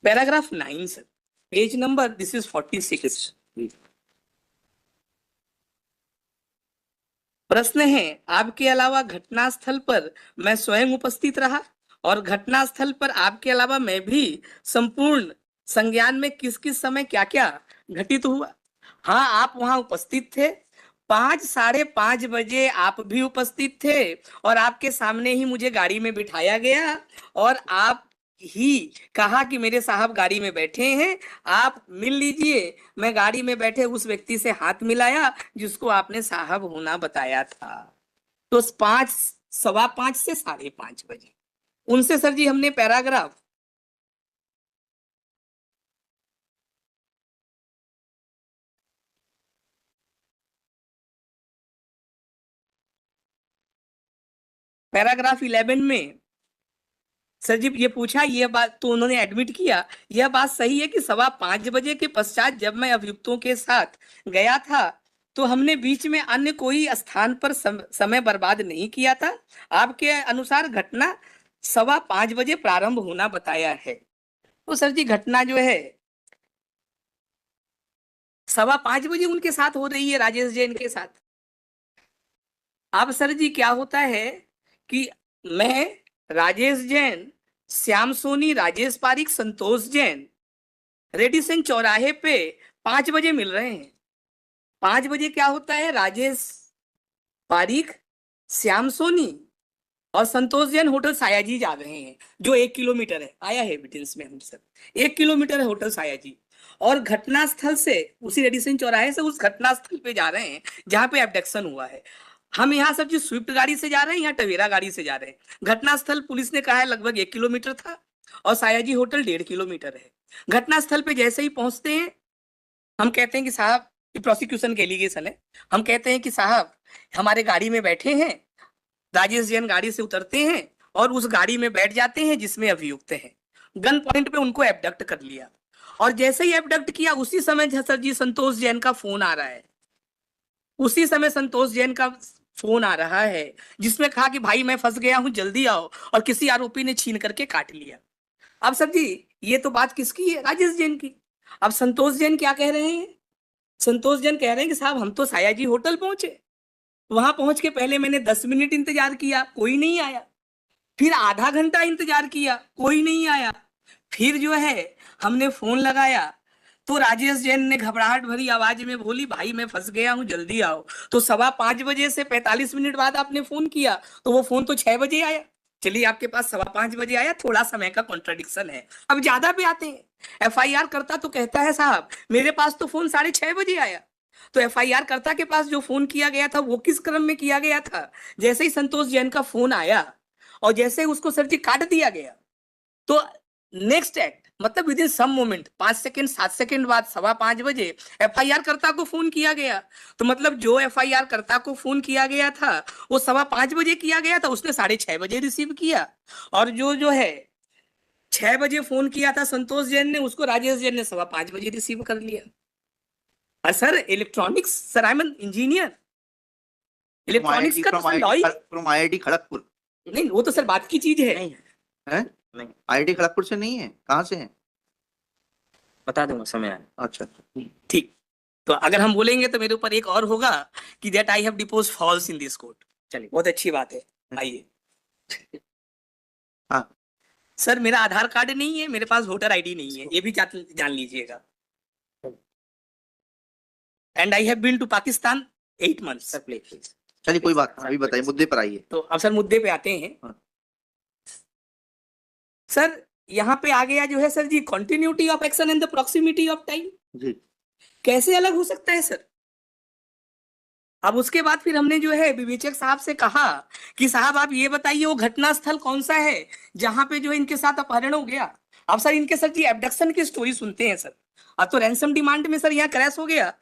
Paragraph 9 sir, page number this is 46। प्रश्न है, आपके अलावा घटनास्थल पर मैं स्वयं उपस्थित रहा और घटनास्थल पर आपके अलावा मैं भी संपूर्ण संज्ञान में किस किस समय क्या क्या घटित हुआ। हाँ, आप वहां उपस्थित थे। 5, 5:30 बजे आप भी उपस्थित थे और आपके सामने ही मुझे गाड़ी में बिठाया गया और आप ही कहा कि मेरे साहब गाड़ी में बैठे हैं, आप मिल लीजिए। मैं गाड़ी में बैठे उस व्यक्ति से हाथ मिलाया जिसको आपने साहब होना बताया था। तो 5, 5:15 से 5:30 बजे उनसे सर जी हमने पैराग्राफ पैराग्राफ 11 में सर जी ये पूछा, ये बात तो उन्होंने एडमिट किया, यह बात सही है कि 5:15 बजे के पश्चात जब मैं अभियुक्तों के साथ गया था तो हमने बीच में अन्य कोई स्थान पर समय बर्बाद नहीं किया था। आपके अनुसार घटना 5:15 बजे प्रारंभ होना बताया है। तो सर जी घटना जो है 5:15 बजे उनके साथ हो रही है, राजेश जैन के साथ। अब सर जी क्या होता है कि मैं, राजेश जैन, श्याम सोनी, राजेश पारिक, संतोष जैन रेडिसन चौराहे पे 5 बजे मिल रहे हैं। 5 बजे क्या होता है, राजेश पारिक, श्याम सोनी और संतोष जैन होटल सायाजी जा रहे हैं, जो 1 किलोमीटर है, आया है एविडेंस में हम सब, 1 किलोमीटर है होटल सायाजी। और घटनास्थल से, उसी रेडिसन चौराहे से उस घटनास्थल पे जा रहे हैं जहां पे एब्डक्शन हुआ है। हम यहाँ सब जी स्विफ्ट गाड़ी से जा रहे हैं, यहाँ टवेरा गाड़ी से जा रहे हैं। घटनास्थल पुलिस ने कहा है लगभग 1 किलोमीटर था और सायाजी होटल 1.5 किलोमीटर है। घटनास्थल पे जैसे ही पहुंचते हैं हम कहते हैं कि साहब, प्रोसिक्यूशन के एलिगेशन है, हम कहते हैं कि साहब हमारे गाड़ी में बैठे हैं। राजेश जैन गाड़ी से उतरते हैं और उस गाड़ी में बैठ जाते हैं जिसमें अभियुक्त हैं। गन पॉइंट पे उनको एबडक्ट कर लिया और जैसे ही एबडक्ट किया उसी समय सर जी संतोष जैन का फोन आ रहा है। उसी समय संतोष जैन का फोन आ रहा है जिसमें कहा कि भाई मैं फंस गया हूं, जल्दी आओ, और किसी आरोपी ने छीन करके काट लिया। अब सर जी ये तो बात किसकी है, राजेश जैन की। अब संतोष जैन क्या कह रहे हैं, संतोष जैन कह रहे हैं कि साहब हम तो सायाजी होटल पहुंचे, वहां पहुंच के पहले मैंने 10 मिनट इंतजार किया, कोई नहीं आया। फिर आधा घंटा इंतजार किया, कोई नहीं आया। फिर जो है हमने फोन लगाया तो राजेश जैन ने घबराहट भरी आवाज में बोली, भाई मैं फंस गया हूं, जल्दी आओ। तो 5:15 से 45 मिनट बाद आपने फोन किया तो वो फोन तो 6 बजे आया। चलिए आपके पास 5:15 आया, थोड़ा समय का कॉन्ट्रडिक्शन है। अब ज्यादा पे आते हैं, एफआईआर करता तो कहता है साहब मेरे पास तो फोन 6:30 बजे आया। तो एफआईआर कर्ता के पास जो फोन किया गया था वो किस क्रम में किया गया था, जैसे ही संतोष जैन का फोन आया और जैसे उसको सर जी काट दिया गया तो नेक्स्ट एक्ट मतलब within some moment 5 second 7 second बाद 5:15 एफआईआर कर्ता को फोन किया गया। तो मतलब जो एफआईआर कर्ता को फोन किया गया था वो 5:15 किया गया था, उसने 6:30 रिसीव किया। और जो है 6 बजे फोन किया था संतोष जैन ने, उसको राजेश जैन ने 5:15 रिसीव कर लिया। Sir electronics, sir I am an engineer, electronics का तो लॉ फ्रॉम आईआईटी खड़गपुर। नहीं, वो तो सर बात की चीज है। हैं? नहीं, आईआईटी खड़गपुर से नहीं है, कहाँ से है? बता दूंगा समय आए। अच्छा ठीक, तो अगर हम बोलेंगे तो मेरे ऊपर एक और होगा कि that I have depots falls in this court. चलिए बहुत अच्छी बात है, आइए। हाँ सर मेरा आधार कार्ड नहीं है, मेरे पास वोटर आईडी नहीं है, ये भी जान लीजिएगा। And I have been to Pakistan 8 months। Sir please चलिए कोई बात नहीं, अभी बताइए, मुद्दे पर आइए। तो अब सर मुद्दे पे आते हैं। हाँ। सर यहाँ पे आ गया जो है sir ji continuity of action and the proximity of time. जी कैसे अलग हो सकता है सर। अब उसके बाद फिर हमने जो है विवेचक साहब से कहा कि साहब आप ये बताइए वो घटना स्थल कौन सा है जहां पे जो है इनके साथ अपहरण हो गया। अब सर इनके सर जी एबडक्शन की स्टोरी सुनते हैं सर। अब तो रैंसम डिमांड में सर यहाँ क्रैश हो गया।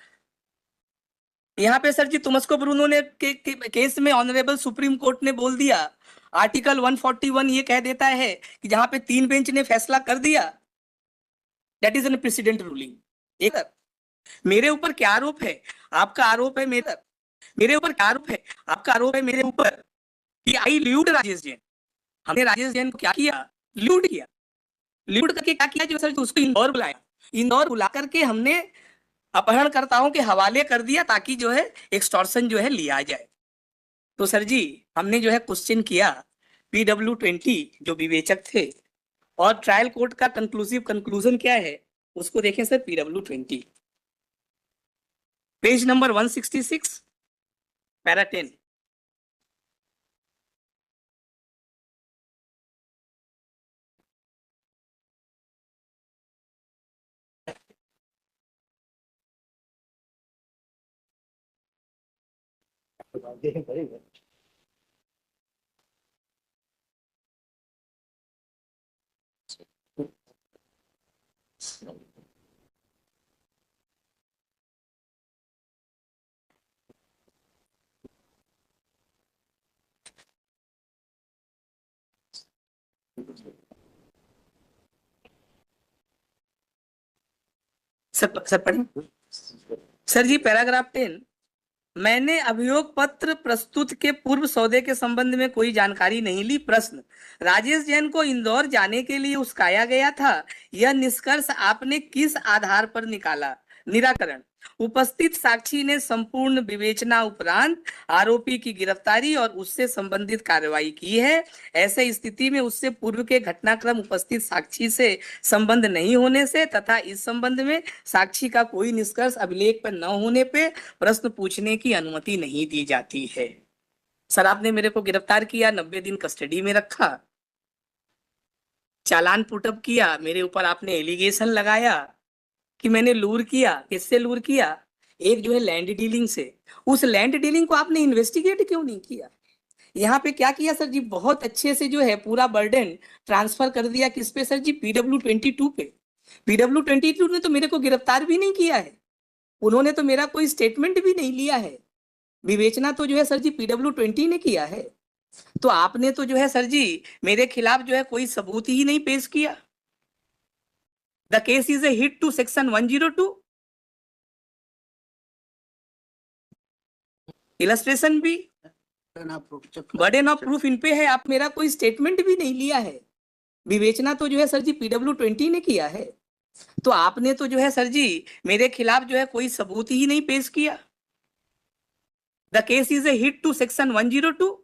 यहाँ पे सर जी तुमस्को ब्रूनो ने केस में ऑनरेबल सुप्रीम कोर्ट ने बोल दिया, आर्टिकल 141 ये कह देता है कि जहां पे 3 बेंच ने फैसला कर दिया that is an president ruling. एक मेरे ऊपर क्या आरोप है, आपका आरोप है मेरे ऊपर क्या आरोप है, आपका आरोप है मेरे ऊपर कि आई ल्यूड राजेश जैन। हमने राजेश जैन को क्या किया, ल्यूड किया। ल्यूड करके क्या किया जो सर, उसको इंदौर बुलाया, इंदौर बुला करके हमने अपहरणकर्ताओं के हवाले कर दिया ताकि जो है एक्सटॉर्शन जो है लिया जाए। तो सर जी हमने जो है क्वेश्चन किया PW20 जो विवेचक थे, और ट्रायल कोर्ट का कंक्लूजन क्या है उसको देखें sir. PW20 page number 166 para 10। Sir पढ़ें सर जी। पैराग्राफ 10, मैंने अभियोग पत्र प्रस्तुत के पूर्व सौदे के संबंध में कोई जानकारी नहीं ली। प्रश्न, राजेश जैन को इंदौर जाने के लिए उस्काया गया था, यह निष्कर्ष आपने किस आधार पर निकाला? निराकरण, उपस्थित साक्षी ने संपूर्ण विवेचना उपरांत आरोपी की गिरफ्तारी और उससे संबंधित कार्रवाई की है। ऐसे स्थिति में उससे पूर्व के घटनाक्रम उपस्थित साक्षी से संबंध नहीं होने से तथा इस संबंध में साक्षी का कोई निष्कर्ष अभिलेख पर न होने पे प्रश्न पूछने की अनुमति नहीं दी जाती है। सर आपने मेरे को गिरफ्तार किया, 90 दिन कस्टडी में रखा, चालान पुटअप किया, मेरे ऊपर आपने एलिगेशन लगाया कि मैंने लूर किया। किससे लूर किया? एक जो है लैंड डीलिंग से। उस लैंड डीलिंग को आपने इन्वेस्टिगेट क्यों नहीं किया? यहाँ पे क्या किया सर जी, बहुत अच्छे से जो है पूरा बर्डन ट्रांसफर कर दिया किस पे सर जी? PW22 पे। PW22 ने तो मेरे को गिरफ्तार भी नहीं किया है, उन्होंने तो मेरा कोई स्टेटमेंट भी नहीं लिया है। विवेचना तो जो है सर जी PW20 ने किया है। तो आपने तो जो है सर जी मेरे खिलाफ जो है कोई सबूत ही नहीं पेश किया। The case is a hit to section 102। Illustration भी, बर्डन ऑफ प्रूफ इन पे है, आप मेरा कोई स्टेटमेंट भी नहीं लिया है। विवेचना तो जो है सर जी PW20 ने किया है। तो आपने तो जो है सर जी मेरे खिलाफ जो है कोई सबूत ही नहीं पेश किया। The case is a hit to section 102।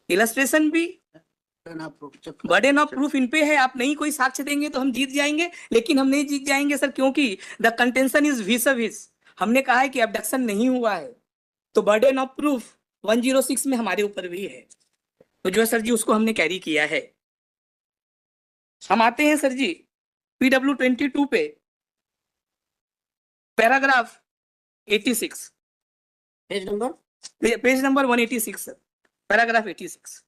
Illustration भी, बर्डन ऑफ प्रूफ इन पे है, आप नहीं कोई साक्ष्य देंगे तो हम जीत जाएंगे, लेकिन हम नहीं जीत जाएंगे सर, क्योंकि द कंटेंशन इज विस। हमने कहा है कि अबडक्शन नहीं हुआ है, तो बर्डन ऑफ प्रूफ 106 में हमारे ऊपर भी है, तो जो है सर जी उसको हमने कैरी किया है। हम आते हैं सर जी PW22 पे, paragraph 86, page number 186 sir, paragraph 86।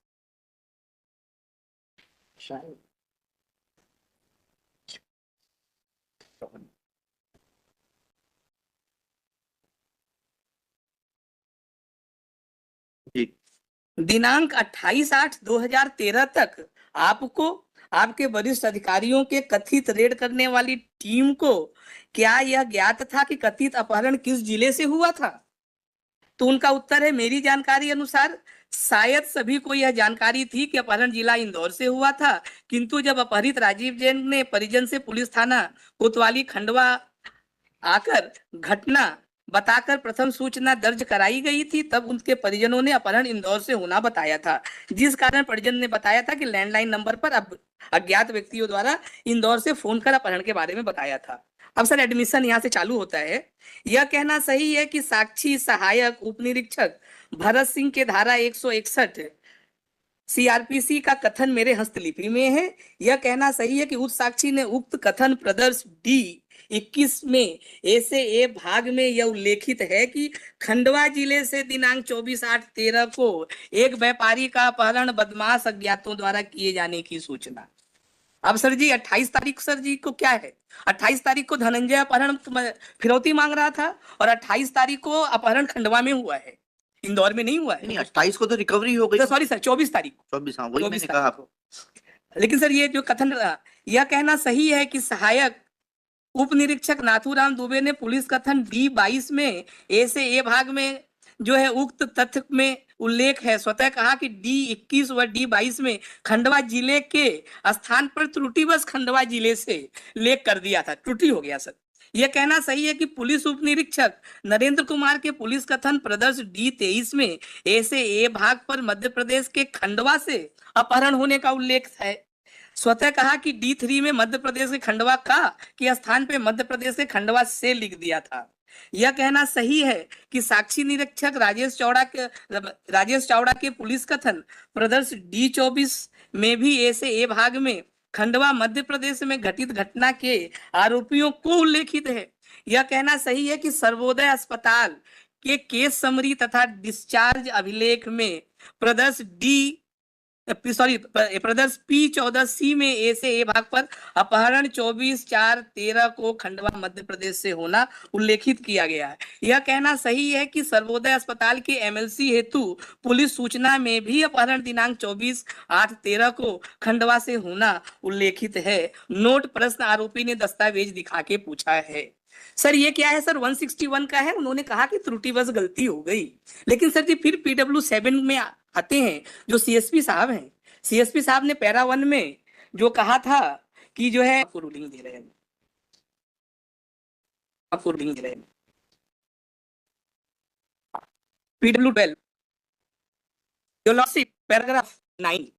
दिनांक 28/8/2013 तक आपको आपके वरिष्ठ अधिकारियों के कथित रेड करने वाली टीम को क्या यह ज्ञात था कि कथित अपहरण किस जिले से हुआ था? तो उनका उत्तर है, मेरी जानकारी अनुसार शायद सभी को यह जानकारी थी कि अपहरण जिला इंदौर से हुआ था, किंतु जब अपहरित राजीव जैन ने परिजन से पुलिस थाना कोतवाली खंडवा आकर घटना बताकर प्रथम सूचना दर्ज कराई गई थी, तब उनके परिजनों ने अपहरण इंदौर से होना बताया था, जिस कारण परिजन ने बताया था कि लैंडलाइन नंबर पर अब अज्ञात व्यक्तियों द्वारा इंदौर से फोन कर अपहरण के बारे में बताया था। अब सर एडमिशन यहाँ से चालू होता है। यह कहना सही है कि साक्षी सहायक उप निरीक्षक भरत सिंह के धारा 161 CRPC का कथन मेरे हस्तलिपि में है। यह कहना सही है कि उस साक्षी ने उक्त कथन प्रदर्श D21 में ऐसे ए भाग में यह उल्लेखित है कि खंडवा जिले से दिनांक 24/8/13 को एक व्यापारी का अपहरण बदमाश अज्ञातों द्वारा किए जाने की सूचना। अब सर जी 28 तारीख सर जी को क्या है, 28 तारीख को धनंजय अपहरण फिरौती मांग रहा था, और 28 तारीख को अपहरण खंडवा में हुआ है, इंदौर में नहीं हुआ है। नहीं 28 को तो रिकवरी हो गई। सॉरी सर 24 तारीख को। 24, हाँ वही 24 मैंने कहा आपको। लेकिन सर ये जो कथन, यह कहना सही है कि सहायक उप निरीक्षक नाथूराम दुबे ने पुलिस कथन D22 में ऐसे ए भाग में जो है उक्त तथ्य में उल्लेख है। स्वतः कहा कि D21 व D22 में खंडवा जिले के स्थान पर त्रुटिवश खंडवा जिले से लेख कर दिया था, त्रुटि हो गया सर। यह कहना सही है कि पुलिस उप निरीक्षक नरेंद्र कुमार के पुलिस कथन प्रदर्श D23 में ऐसे ए भाग पर मध्य प्रदेश के खंडवा से अपहरण होने का उल्लेख है। स्वतः कहा कि D3 में मध्य प्रदेश के खंडवा का के स्थान पे मध्य प्रदेश के खंडवा से लिख दिया था। यह कहना सही है कि साक्षी निरीक्षक राजेश चावड़ा के पुलिस कथन प्रदर्श D24 में भी ऐसे ए भाग में खंडवा मध्य प्रदेश में घटित घटना के आरोपियों को उल्लेखित है। यह कहना सही है कि सर्वोदय अस्पताल के केस समरी तथा डिस्चार्ज अभिलेख में प्रदर्श प्रदर्श P14C में ऐसे ए भाग पर अपहरण 24/4/13 को खंडवा मध्य प्रदेश से होना उल्लेखित किया गया है। यह कहना सही है कि सर्वोदय अस्पताल के MLC हेतु पुलिस सूचना में भी अपहरण दिनांक 24/8/13 को खंडवा से होना उल्लेखित है। नोट प्रश्न आरोपी ने दस्तावेज दिखा के पूछा है। सर ये क्या है सर? 161 का है। उन्होंने कहा कि त्रुटिवश गलती हो गई, लेकिन सर जी फिर PW7 में आते हैं जो CSP साहब हैं। CSP साहब ने पैरा 1 में जो कहा था कि जो है आपको रूलिंग दे रहे हैं, आपको रूलिंग दे रहे हैं PW12 जो लॉर्डशिप पैराग्राफ 9